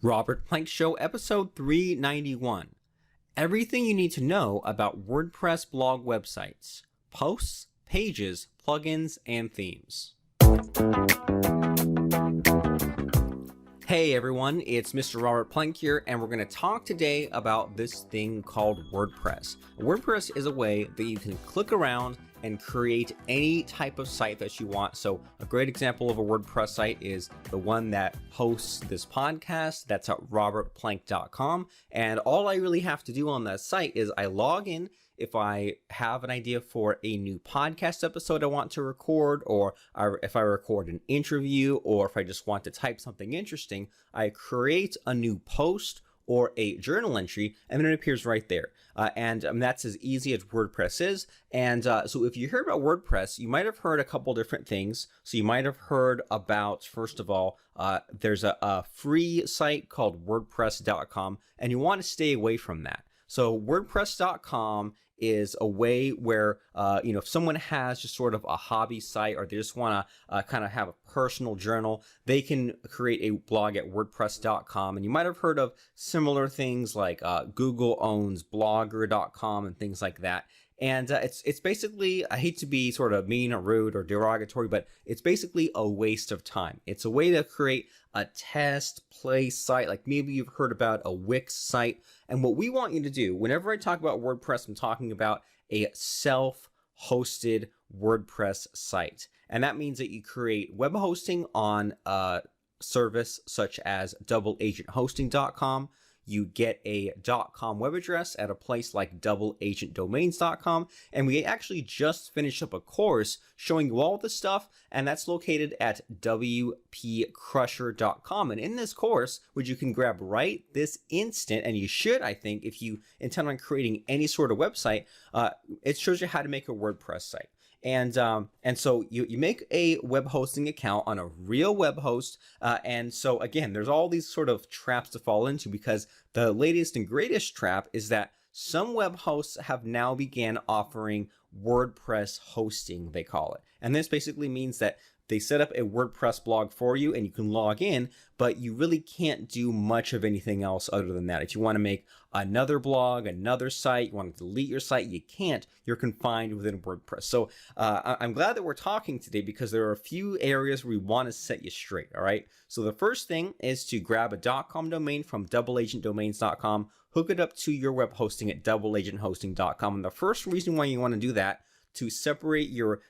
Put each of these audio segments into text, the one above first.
Robert Plank Show, episode 391. Everything you need to know about WordPress blog websites, posts, pages, plugins, and themes. Hey everyone, it's Mr. Robert Plank here, and we're going to talk today about this thing called WordPress. WordPress is a way that you can click around and create any type of site that you want. So a great example of a WordPress site is the one that hosts this podcast. That's at robertplank.com. And all I really have to do on that site is I log in if I have an idea for a new podcast episode I want to record, or if I record an interview, or if I just want to type something interesting, I create a new post or a journal entry, and then it appears right there. And that's as easy as WordPress is. And so if you heard about WordPress, you might have heard a couple different things. So you might have heard about, first of all, there's a free site called WordPress.com, and you want to stay away from that. So WordPress.com is a way where, if someone has just sort of a hobby site, or they just want to kind of have a personal journal, they can create a blog at WordPress.com. And you might have heard of similar things like Google owns Blogger.com and things like that. And it's basically, I hate to be sort of mean or rude or derogatory, but it's basically a waste of time. It's a way to create a test play site, like maybe you've heard about a Wix site. And what we want you to do, whenever I talk about WordPress, I'm talking about a self-hosted WordPress site. And that means that you create web hosting on a service such as doubleagenthosting.com. You get a .com web address at a place like doubleagentdomains.com. And we actually just finished up a course showing you all this stuff, and that's located at wpcrusher.com. And in this course, which you can grab right this instant, and you should, I think, if you intend on creating any sort of website, it shows you how to make a WordPress site. And so you make a web hosting account on a real web host. And so again, there's all these sort of traps to fall into, because the latest and greatest trap is that some web hosts have now began offering WordPress hosting, they call it. And this basically means that they set up a WordPress blog for you and you can log in, but you really can't do much of anything else other than that. If you want to make another blog, another site, you want to delete your site, you can't. You're confined within WordPress. So I'm glad that we're talking today, because there are a few areas where we want to set you straight, all right? So the first thing is to grab a .com domain from doubleagentdomains.com, hook it up to your web hosting at doubleagenthosting.com. And the first reason why you want to do that, to separate your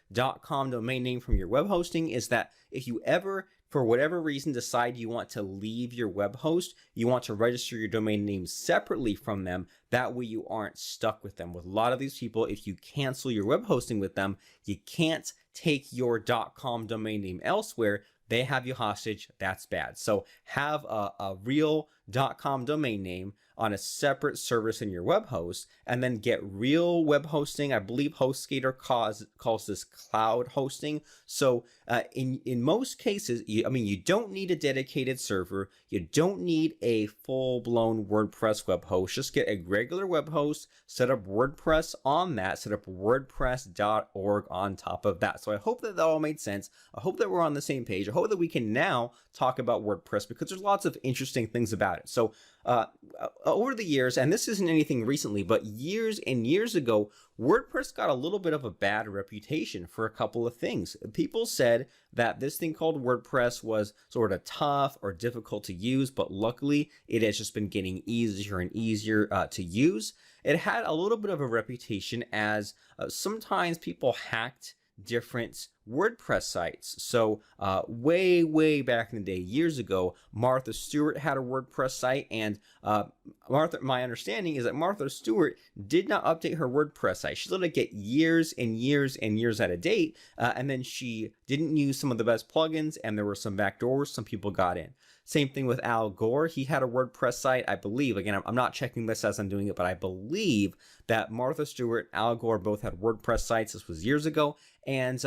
.com domain name from your web hosting, is that if you ever, for whatever reason, decide you want to leave your web host, you want to register your domain name separately from them. That way you aren't stuck with them. With a lot of these people, if you cancel your web hosting with them, you can't take your .com domain name elsewhere. They have you hostage. That's bad. So have a real .com domain name on a separate service in your web host, and then get real web hosting. I believe HostGator calls this cloud hosting. So in most cases, you don't need a dedicated server. You don't need a full-blown WordPress web host. Just get a regular web host, set up WordPress on that, set up wordpress.org on top of that. So I hope that all made sense. I hope that we're on the same page. I hope that we can now talk about WordPress, because there's lots of interesting things about it. So over the years, and this isn't anything recently, but years and years ago, WordPress got a little bit of a bad reputation for a couple of things. People said that this thing called WordPress was sort of tough or difficult to use, but luckily it has just been getting easier and easier to use. It had a little bit of a reputation as sometimes people hacked different WordPress sites. So way back in the day, years ago, Martha Stewart had a WordPress site, and my understanding is that Martha Stewart did not update her WordPress site. She let it get years and years and years out of date, and then she didn't use some of the best plugins, and there were some backdoors. Some people got in. Same thing with Al Gore. He had a WordPress site, I believe. Again, I'm not checking this as I'm doing it, but I believe that Martha Stewart, Al Gore both had WordPress sites. This was years ago. And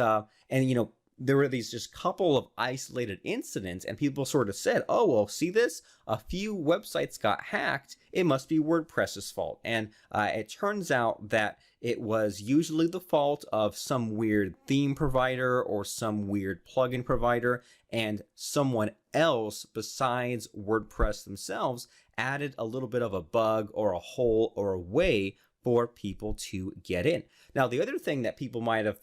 there were these just couple of isolated incidents, and people sort of said, oh, well, see this? A few websites got hacked. It must be WordPress's fault. And it turns out that it was usually the fault of some weird theme provider or some weird plugin provider, and someone else besides WordPress themselves added a little bit of a bug or a hole or a way for people to get in. Now, the other thing that people might have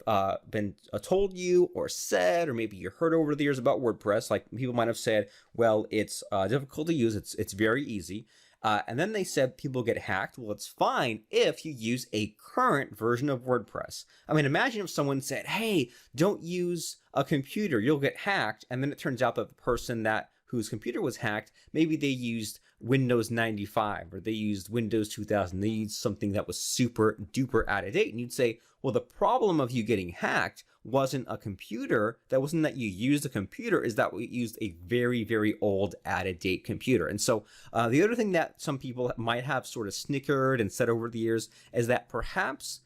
been told you or said, or maybe you heard over the years about WordPress, like people might have said, well, it's difficult to use, it's very easy. And then they said people get hacked. Well, it's fine if you use a current version of WordPress. I mean, imagine if someone said, hey, don't use a computer, you'll get hacked. And then it turns out that the person whose computer was hacked, maybe they used Windows 95 or they used Windows 2000. They used something that was super duper out of date. And you'd say, well, the problem of you getting hacked wasn't a computer. That wasn't that you used a computer, is that we used a very, very old, out of date computer. And so the other thing that some people might have sort of snickered and said over the years is that perhaps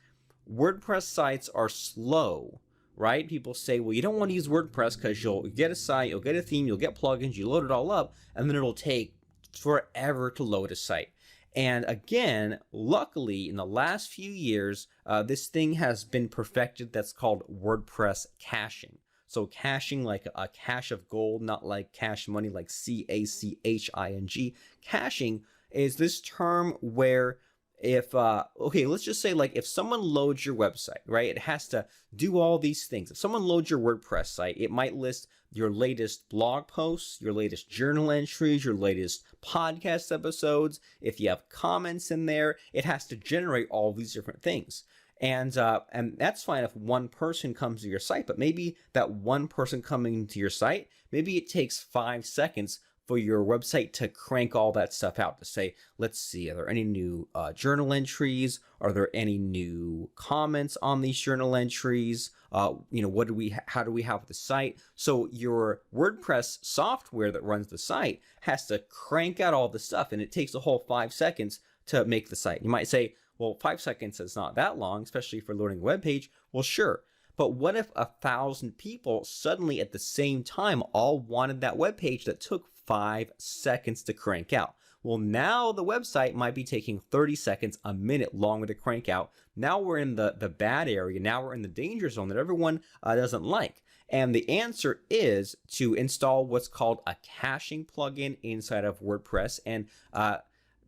WordPress sites are slow. Right? People say, well, you don't want to use WordPress because you'll get a site, you'll get a theme, you'll get plugins, you load it all up, and then it'll take forever to load a site. And again, luckily, in the last few years, this thing has been perfected that's called WordPress caching. So caching like a cache of gold, not like cash money, like C-A-C-H-I-N-G. Caching is this term where if, okay, let's just say like if someone loads your website, right, it has to do all these things. If someone loads your WordPress site, it might list your latest blog posts, your latest journal entries, your latest podcast episodes. If you have comments in there, it has to generate all these different things. And that's fine if one person comes to your site, but maybe that one person coming to your site, maybe it takes 5 seconds for your website to crank all that stuff out to say, let's see, are there any new journal entries? Are there any new comments on these journal entries? How do we have the site? So your WordPress software that runs the site has to crank out all the stuff, and it takes a whole 5 seconds to make the site. You might say, well, 5 seconds is not that long, especially for loading a web page. Well, sure. But what if 1,000 people suddenly at the same time all wanted that web page that took 5 seconds to crank out? Well, now the website might be taking 30 seconds, a minute longer to crank out. Now we're in the bad area. Now we're in the danger zone that everyone doesn't like. And the answer is to install what's called a caching plugin inside of WordPress. And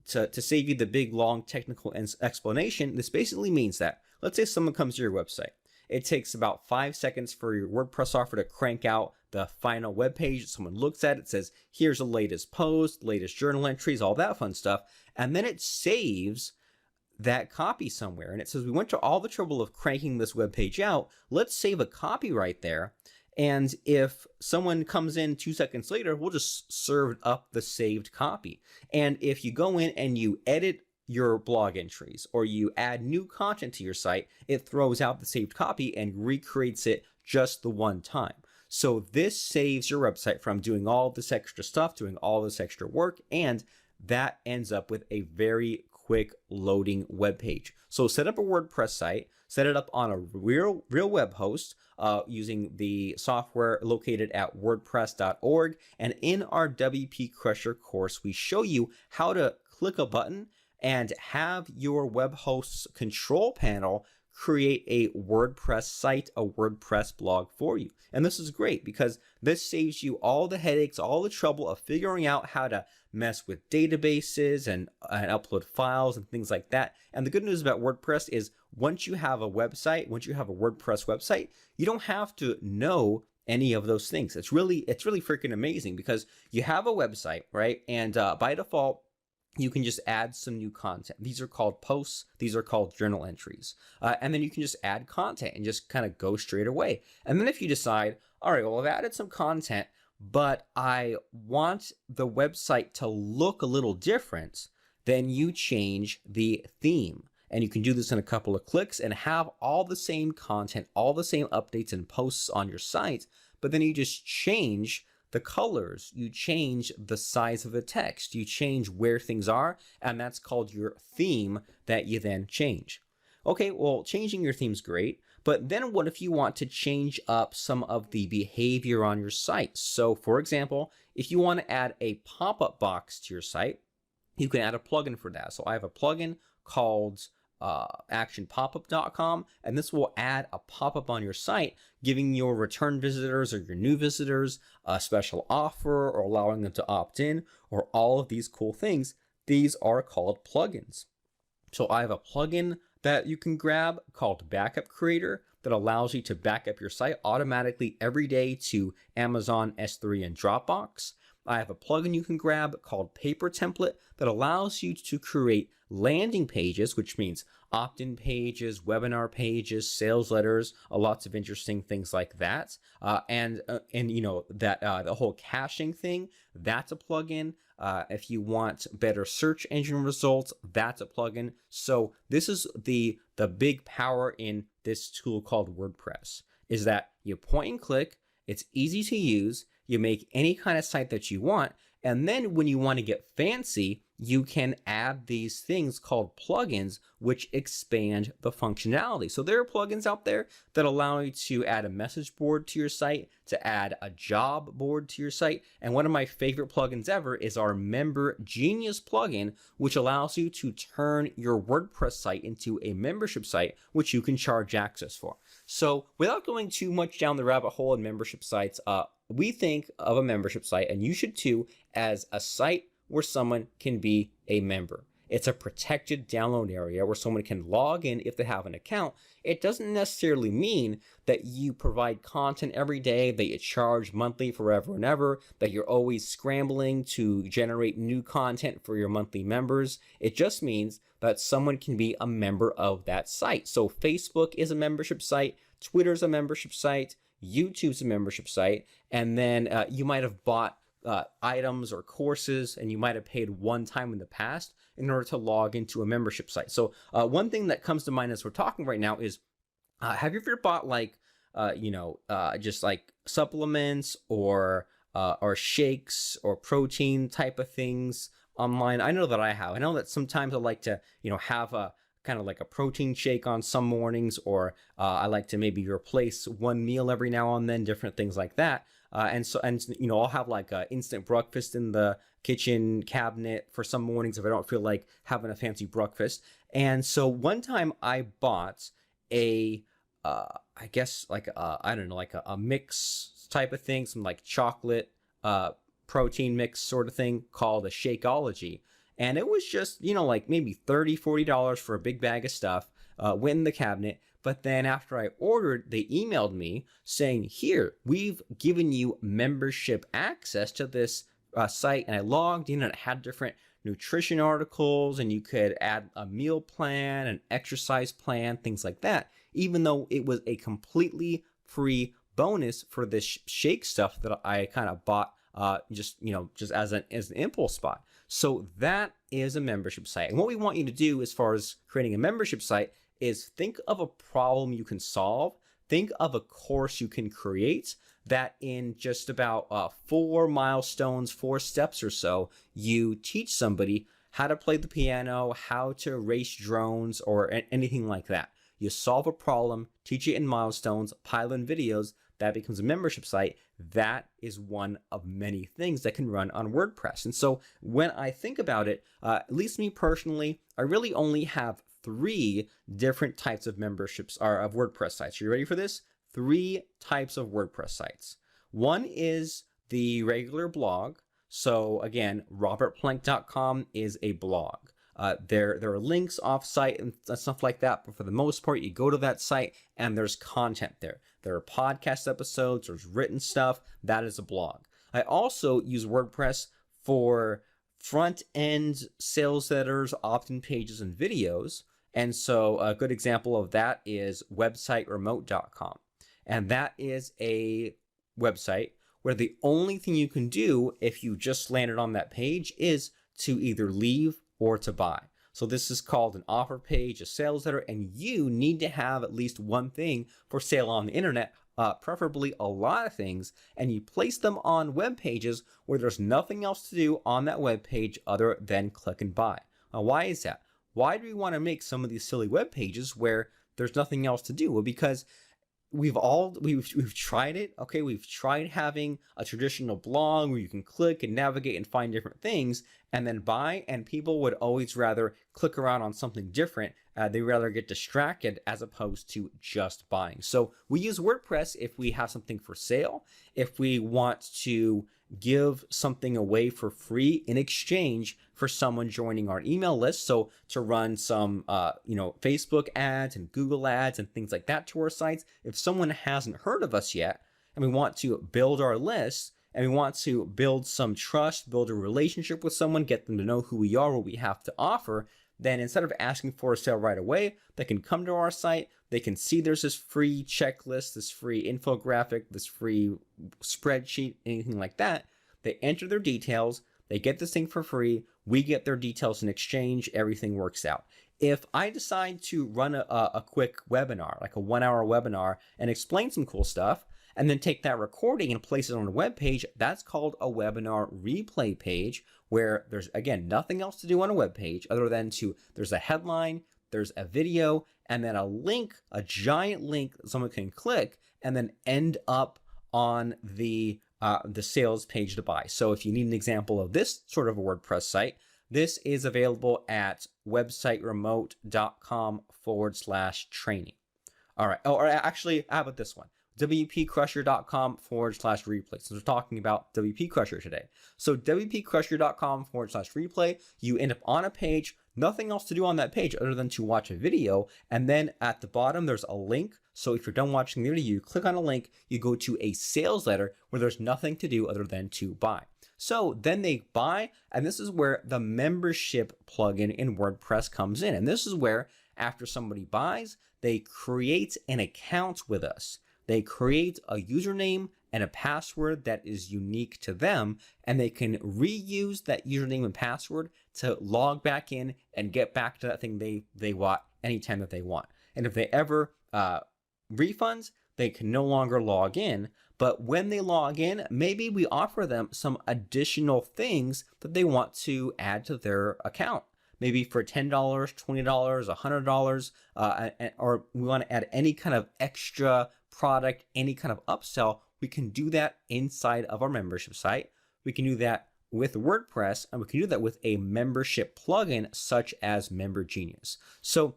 to save you the big, long technical explanation, this basically means that, let's say someone comes to your website. It takes about 5 seconds for your WordPress software to crank out the final web page. Someone looks at it, says, here's the latest post, latest journal entries, all that fun stuff. And then it saves that copy somewhere. And it says, we went to all the trouble of cranking this web page out. Let's save a copy right there. And if someone comes in 2 seconds later, we'll just serve up the saved copy. And if you go in and you edit your blog entries or you add new content to your site, it throws out the saved copy and recreates it just the one time. So this saves your website from doing all this extra stuff, doing all this extra work, and that ends up with a very quick loading web page. So set up a WordPress site, set it up on a real web host using the software located at wordpress.org. And in our WP Crusher course, we show you how to click a button and have your web host's control panel create a WordPress site, a WordPress blog for you. And this is great because this saves you all the headaches, all the trouble of figuring out how to mess with databases and upload files and things like that. And the good news about WordPress is once you have a website, once you have a WordPress website, you don't have to know any of those things. It's really freaking amazing because you have a website, right? And by default, you can just add some new content. These are called posts. These are called journal entries. And then you can just add content and just kind of go straight away. And then if you decide, all right, well, I've added some content, but I want the website to look a little different, then you change the theme. And you can do this in a couple of clicks and have all the same content, all the same updates and posts on your site, but then you just change the colors, you change the size of the text, you change where things are, and that's called your theme that you then change. Okay, well, changing your theme's great, But then what if you want to change up some of the behavior on your site? So for example, if you want to add a pop-up box to your site, you can add a plugin for that. So I have a plugin called actionpopup.com, and this will add a pop-up on your site giving your return visitors or your new visitors a special offer or allowing them to opt in or all of these cool things. These are called plugins. So I have a plugin that you can grab called Backup Creator that allows you to back up your site automatically every day to Amazon S3 and Dropbox. I have a plugin you can grab called Paper Template that allows you to create landing pages, which means opt-in pages, webinar pages, sales letters, lots of interesting things like that. And you know that the whole caching thing, that's a plugin. If you want better search engine results, that's a plugin. So this is the big power in this tool called WordPress, is that you point and click, it's easy to use, you make any kind of site that you want, and then when you want to get fancy, you can add these things called plugins, which expand the functionality. So there are plugins out there that allow you to add a message board to your site, to add a job board to your site. And one of my favorite plugins ever is our Member Genius plugin, which allows you to turn your WordPress site into a membership site, which you can charge access for. So without going too much down the rabbit hole in membership sites, we think of a membership site, and you should too, as a site where someone can be a member. It's a protected download area where someone can log in if they have an account. It doesn't necessarily mean that you provide content every day, that you charge monthly forever and ever, that you're always scrambling to generate new content for your monthly members. It just means that someone can be a member of that site. So Facebook is a membership site, Twitter's a membership site, YouTube's a membership site, and then you might have bought items or courses, and you might have paid one time in the past in order to log into a membership site. So one thing that comes to mind as we're talking right now is, have you ever bought like, just like supplements or shakes or protein type of things online? I know that I have. I know that sometimes I like to, have a kind of like a protein shake on some mornings, or I like to maybe replace one meal every now and then, different things like that. And I'll have like a instant breakfast in the kitchen cabinet for some mornings if I don't feel like having a fancy breakfast. And so one time I bought a a mix type of thing, some like chocolate protein mix sort of thing called a Shakeology. And it was just, like maybe $30, $40 for a big bag of stuff, went in the cabinet. But then after I ordered, they emailed me saying, here, we've given you membership access to this site. And I logged in and it had different nutrition articles, and you could add a meal plan, an exercise plan, things like that, even though it was a completely free bonus for this shake stuff that I kind of bought just as an impulse buy. So that is a membership site. And what we want you to do as far as creating a membership site is think of a problem you can solve. Think of a course you can create that in just about 4 milestones, 4 steps or so, you teach somebody how to play the piano, how to race drones, or anything like that. You solve a problem, teach it in milestones, pile in videos, that becomes a membership site. That is one of many things that can run on WordPress. And so when I think about it, at least me personally, I really only have 3 different types of memberships or of WordPress sites. Are you ready for this? 3 types of WordPress sites. One is the regular blog. So again, robertplank.com is a blog. There are links off site and stuff like that, but for the most part, you go to that site and there's content there. There are podcast episodes, there's written stuff. That is a blog. I also use WordPress for front-end sales letters, opt-in pages, and videos. And so a good example of that is websiteremote.com. And that is a website where the only thing you can do if you just landed on that page is to either leave or to buy. So this is called an offer page, a sales letter, and you need to have at least one thing for sale on the internet, preferably a lot of things, and you place them on web pages where there's nothing else to do on that web page other than click and buy. Now, why is that? Why do we want to make some of these silly web pages where there's nothing else to do. Well, because we've tried it. Okay, we've tried having a traditional blog where you can click and navigate and find different things and then buy, and people would always rather click around on something different. They rather get distracted as opposed to just buying. So we use WordPress if we have something for sale, if we want to give something away for free in exchange for someone joining our email list. So to run some, Facebook ads and Google ads and things like that to our sites. If someone hasn't heard of us yet and we want to build our list and we want to build some trust, build a relationship with someone, get them to know who we are, what we have to offer, then instead of asking for a sale right away, they can come to our site. They can see there's this free checklist, this free infographic, this free spreadsheet, anything like that. They enter their details. They get this thing for free. We get their details in exchange. Everything works out. If I decide to run a quick webinar, like a 1-hour webinar, and explain some cool stuff, and then take that recording and place it on a web page, that's called a webinar replay page, where there's, again, nothing else to do on a web page other than there's a headline, there's a video, and then a link, a giant link that someone can click and then end up on the sales page to buy. So if you need an example of this sort of a WordPress site, this is available at websiteremote.com/training. All right. Oh, or actually, how about this one? wpcrusher.com/replay. So we're talking about WP Crusher today. So wpcrusher.com/replay, you end up on a page, nothing else to do on that page other than to watch a video. And then at the bottom, there's a link. So if you're done watching the video, you click on a link, you go to a sales letter where there's nothing to do other than to buy. So then they buy, and this is where the membership plugin in WordPress comes in. And this is where after somebody buys, they create an account with us. They create a username and a password that is unique to them, and they can reuse that username and password to log back in and get back to that thing they want anytime that they want. And if they ever refunds, they can no longer log in. But when they log in, maybe we offer them some additional things that they want to add to their account. Maybe for $10, $20, $100, or we want to add any kind of extra product, any kind of upsell. We can do that inside of our membership site. We can do that with WordPress, and we can do that with a membership plugin such as Member Genius. So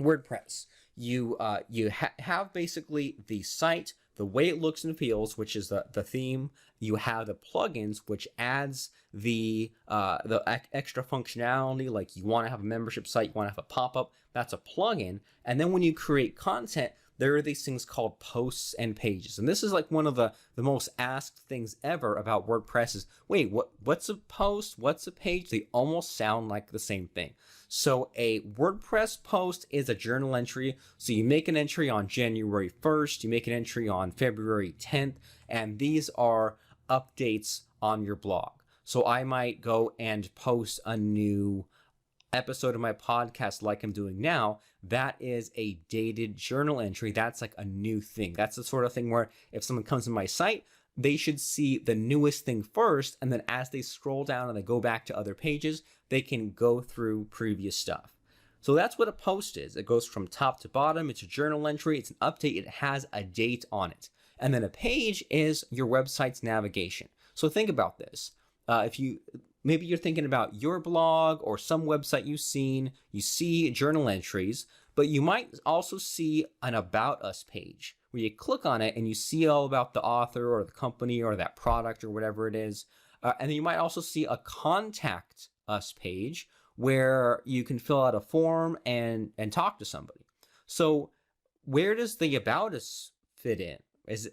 WordPress, you have basically the site, the way it looks and feels, which is the theme. You have the plugins, which adds the extra functionality, like you want to have a membership site, you want to have a pop-up, that's a plugin. And then when you create content, there are these things called posts and pages. And this is like one of the most asked things ever about WordPress is, wait, what's a post? What's a page? They almost sound like the same thing. So a WordPress post is a journal entry. So you make an entry on January 1st, you make an entry on February 10th, and these are updates on your blog. So I might go and post a new episode of my podcast like I'm doing now. That is a dated journal entry. That's like a new thing. That's the sort of thing where if someone comes to my site, they should see the newest thing first, and then as they scroll down and they go back to other pages, they can go through previous stuff. So that's what a post is. It goes from top to bottom. It's a journal entry. It's an update. It has a date on it. And then a page is your website's navigation. So think about this. Maybe you're thinking about your blog or some website you've seen, you see journal entries, but you might also see an About Us page where you click on it and you see all about the author or the company or that product or whatever it is. And then you might also see a Contact Us page where you can fill out a form and talk to somebody. So where does the About Us fit in?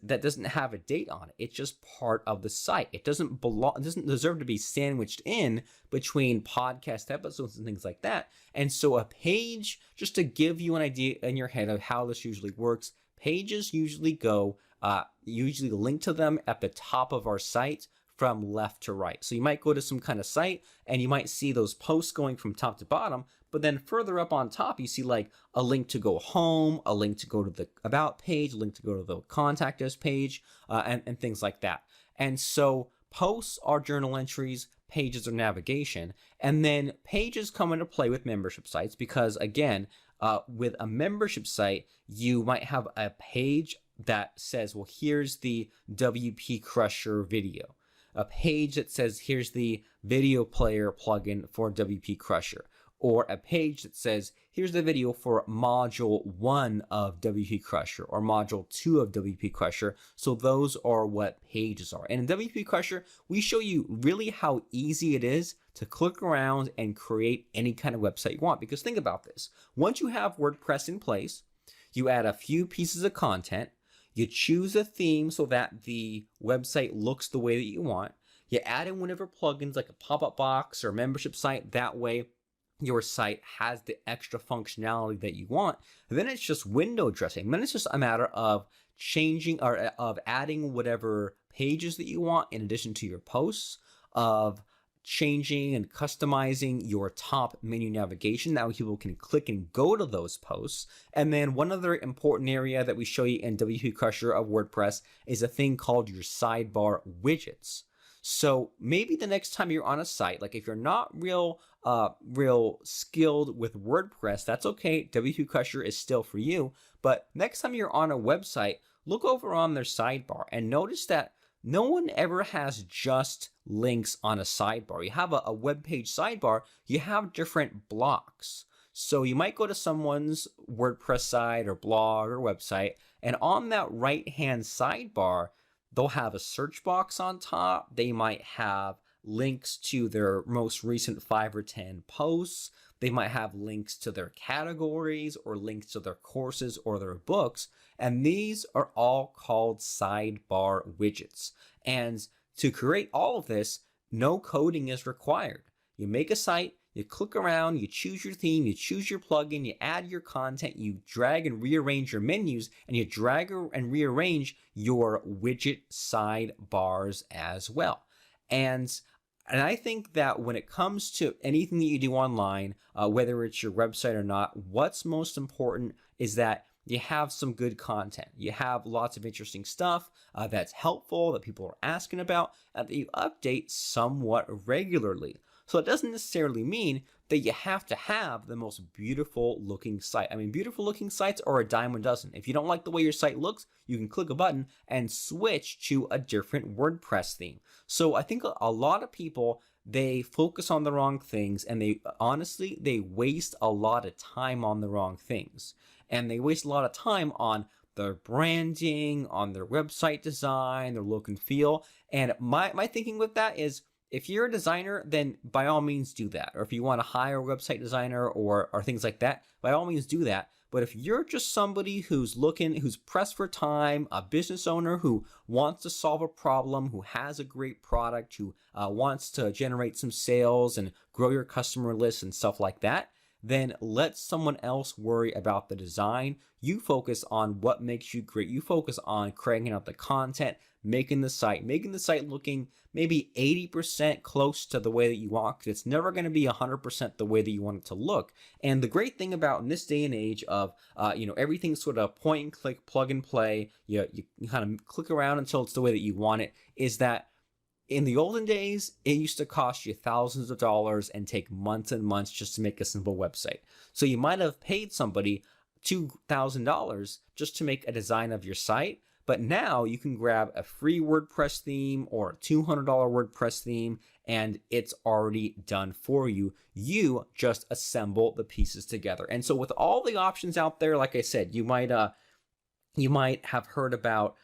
That doesn't have a date on it. It's just part of the site. It doesn't deserve to be sandwiched in between podcast episodes and things like that. And so a page, just to give you an idea in your head of how this usually works, pages usually link to them at the top of our site from left to right. So you might go to some kind of site and you might see those posts going from top to bottom, but then further up on top, you see like a link to go home, a link to go to the About page, a link to go to the Contact Us page, and things like that. And so posts are journal entries, pages are navigation, and then pages come into play with membership sites because, again, With a membership site, you might have a page that says, well, here's the WP Crusher video. A page that says, here's the video player plugin for WP Crusher. Or a page that says, here's the video for module 1 of WP Crusher or module 2 of WP Crusher. So those are what pages are. And in WP Crusher, we show you really how easy it is to click around and create any kind of website you want. Because think about this. Once you have WordPress in place, you add a few pieces of content, you choose a theme so that the website looks the way that you want, you add in whatever plugins like a pop-up box or membership site, that way your site has the extra functionality that you want. And then it's just window dressing. Then it's just a matter of changing or of adding whatever pages that you want in addition to your posts, of changing and customizing your top menu navigation. That way people can click and go to those posts. And then one other important area that we show you in WP Crusher of WordPress is a thing called your sidebar widgets. So maybe the next time you're on a site, like if you're not real skilled with WordPress, that's okay. WP Crusher is still for you. But next time you're on a website, look over on their sidebar and notice that no one ever has just links on a sidebar. You have a web page sidebar, you have different blocks. So you might go to someone's WordPress site or blog or website, and on that right-hand sidebar, they'll have a search box on top. They might have links to their most recent 5 or 10 posts. They might have links to their categories or links to their courses or their books. And these are all called sidebar widgets. And to create all of this, no coding is required. You make a site, you click around, you choose your theme, you choose your plugin, you add your content, you drag and rearrange your menus, and you drag and rearrange your widget sidebars as well. And I think that when it comes to anything that you do online, whether it's your website or not, what's most important is that you have some good content. You have lots of interesting stuff that's helpful, that people are asking about, and that you update somewhat regularly. So it doesn't necessarily mean that you have to have the most beautiful looking site. I mean, beautiful looking sites are a dime a dozen. If you don't like the way your site looks, you can click a button and switch to a different WordPress theme. So I think a lot of people, they focus on the wrong things, and they waste a lot of time on the wrong things. And they waste a lot of time on their branding, on their website design, their look and feel. And my thinking with that is, if you're a designer, then by all means do that. Or if you want to hire a website designer or things like that, by all means do that. But if you're just somebody who's pressed for time, a business owner who wants to solve a problem, who has a great product, who wants to generate some sales and grow your customer list and stuff like that, then let someone else worry about the design. You focus on what makes you great. You focus on cranking out the content, making the site looking maybe 80% close to the way that you want, because it's never going to be 100% the way that you want it to look. And the great thing about in this day and age of, everything's sort of point and click, plug and play, you kind of click around until it's the way that you want it, is that in the olden days, it used to cost you thousands of dollars and take months and months just to make a simple website. So you might have paid somebody $2,000 just to make a design of your site. But now you can grab a free WordPress theme or a $200 WordPress theme, and it's already done for you. You just assemble the pieces together. And so with all the options out there, like I said, you might have heard about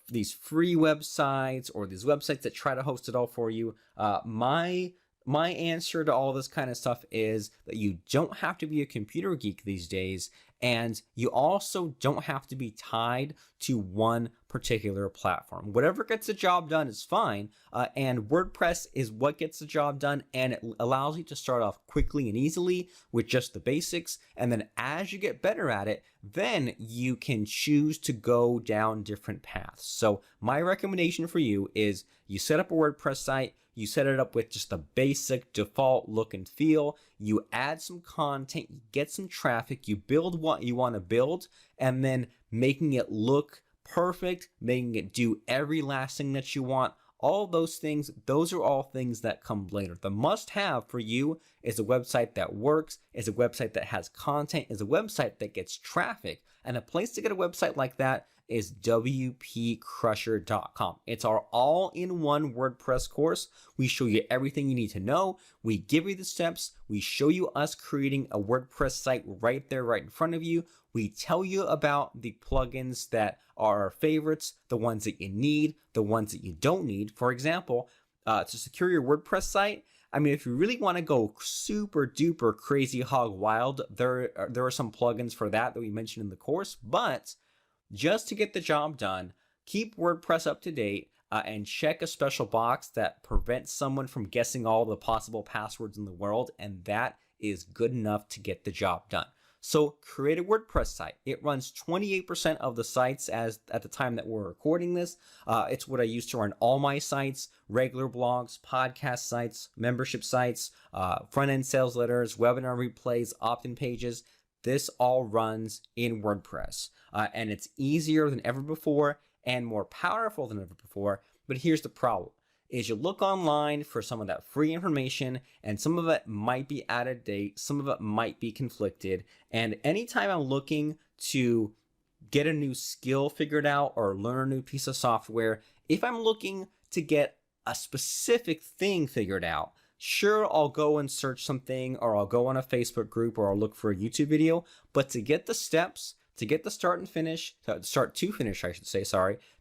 these free websites or these websites that try to host it all for you. My answer to all this kind of stuff is that you don't have to be a computer geek these days, and you also don't have to be tied to one particular platform. Whatever gets the job done is fine, and WordPress is what gets the job done, and it allows you to start off quickly and easily with just the basics, and then as you get better at it, then you can choose to go down different paths. So my recommendation for you is you set up a WordPress site, you set it up with just the basic default look and feel, you add some content, you get some traffic, you build what you want to build, and then making it look perfect, making it do every last thing that you want, all those things, those are all things that come later. The must-have for you is a website that works, is a website that has content, is a website that gets traffic. And a place to get a website like that is wpcrusher.com. It's our all-in-one WordPress course. We show you everything you need to know. We give you the steps. We show you us creating a WordPress site right there, right in front of you. We tell you about the plugins that are our favorites, the ones that you need, the ones that you don't need. For example, to secure your WordPress site, I mean, if you really want to go super duper crazy hog wild, there are some plugins for that we mentioned in the course. But just to get the job done, keep WordPress up to date and check a special box that prevents someone from guessing all the possible passwords in the world, and that is good enough to get the job done. So create a WordPress site. It runs 28% of the sites at the time that we're recording this. It's what I use to run all my sites: regular blogs, podcast sites, membership sites, front-end sales letters, webinar replays, opt-in pages. This all runs in WordPress, and it's easier than ever before and more powerful than ever before. But here's the problem. Is you look online for some of that free information, and some of it might be out of date, some of it might be conflicted. And anytime I'm looking to get a new skill figured out or learn a new piece of software, if I'm looking to get a specific thing figured out, sure, I'll go and search something, or I'll go on a Facebook group, or I'll look for a YouTube video. But to get the steps, to get the start to finish, I should say,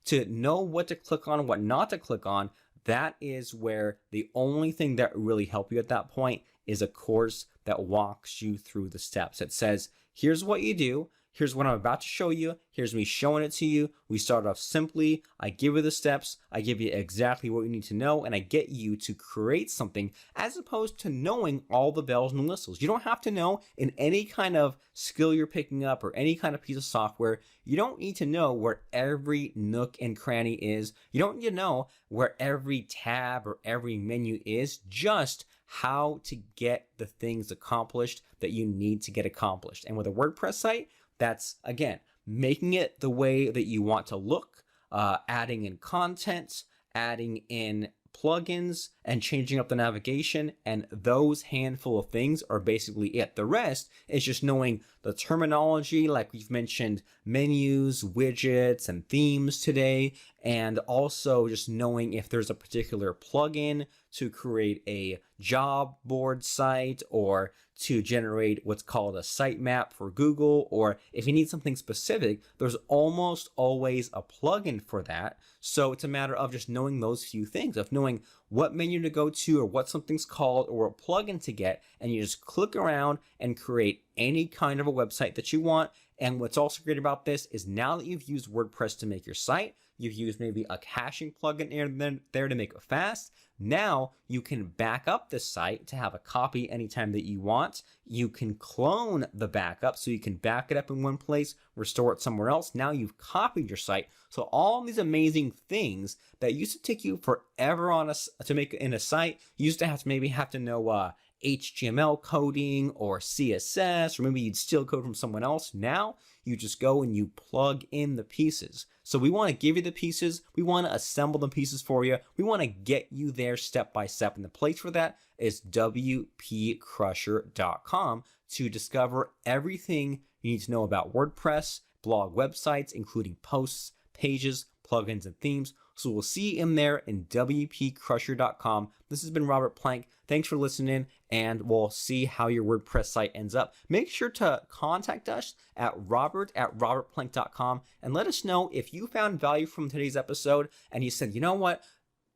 to know what to click on and what not to click on, that is where the only thing that will really help you at that point is a course that walks you through the steps. It says, here's what you do. Here's what I'm about to show you. Here's me showing it to you. We start off simply. I give you the steps. I give you exactly what you need to know, and I get you to create something as opposed to knowing all the bells and whistles. You don't have to know in any kind of skill you're picking up or any kind of piece of software. You don't need to know where every nook and cranny is. You don't need to know where every tab or every menu is. Just how to get the things accomplished that you need to get accomplished. And with a WordPress site, that's, again, making it the way that you want to look, adding in content, adding in plugins, and changing up the navigation. And those handful of things are basically it. The rest is just knowing the terminology, like we've mentioned menus, widgets, and themes today, and also just knowing if there's a particular plugin to create a job board site, or to generate what's called a sitemap for Google, or if you need something specific, there's almost always a plugin for that. So it's a matter of just knowing those few things, of knowing what menu to go to, or what something's called, or a plugin to get, and you just click around and create any kind of a website that you want. And what's also great about this is now that you've used WordPress to make your site, you've used maybe a caching plugin there to make it fast. Now you can back up this site to have a copy anytime that you want. You can clone the backup, so you can back it up in one place, restore it somewhere else. Now you've copied your site. So all these amazing things that used to take you forever to make in a site, you used to have to know HTML coding or CSS, or maybe you'd steal code from someone else. Now you just go and you plug in the pieces. So we want to give you the pieces. We want to assemble the pieces for you. We want to get you there step by step. And the place for that is wpcrusher.com to discover everything you need to know about WordPress, blog websites, including posts, pages, plugins, and themes. So we'll see you in there in wpcrusher.com. This has been Robert Plank. Thanks for listening, and we'll see how your WordPress site ends up. Make sure to contact us at robert@robertplank.com and let us know if you found value from today's episode and you said, you know what,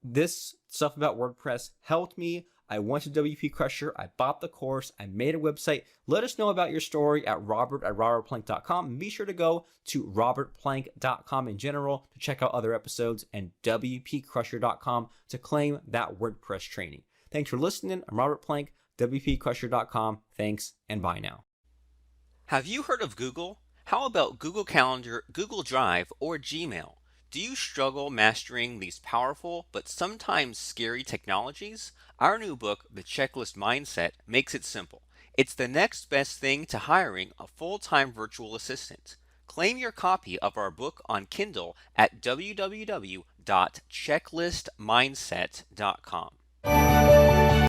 this stuff about WordPress helped me. I went to WP Crusher, I bought the course, I made a website. Let us know about your story at robert@robertplank.com. And be sure to go to robertplank.com in general to check out other episodes, and wpcrusher.com to claim that WordPress training. Thanks for listening. I'm Robert Plank, wpcrusher.com. Thanks, and bye now. Have you heard of Google? How about Google Calendar, Google Drive, or Gmail? Do you struggle mastering these powerful but sometimes scary technologies? Our new book, The Checklist Mindset, makes it simple. It's the next best thing to hiring a full-time virtual assistant. Claim your copy of our book on Kindle at www.amazon.com. www.checklistmindset.com.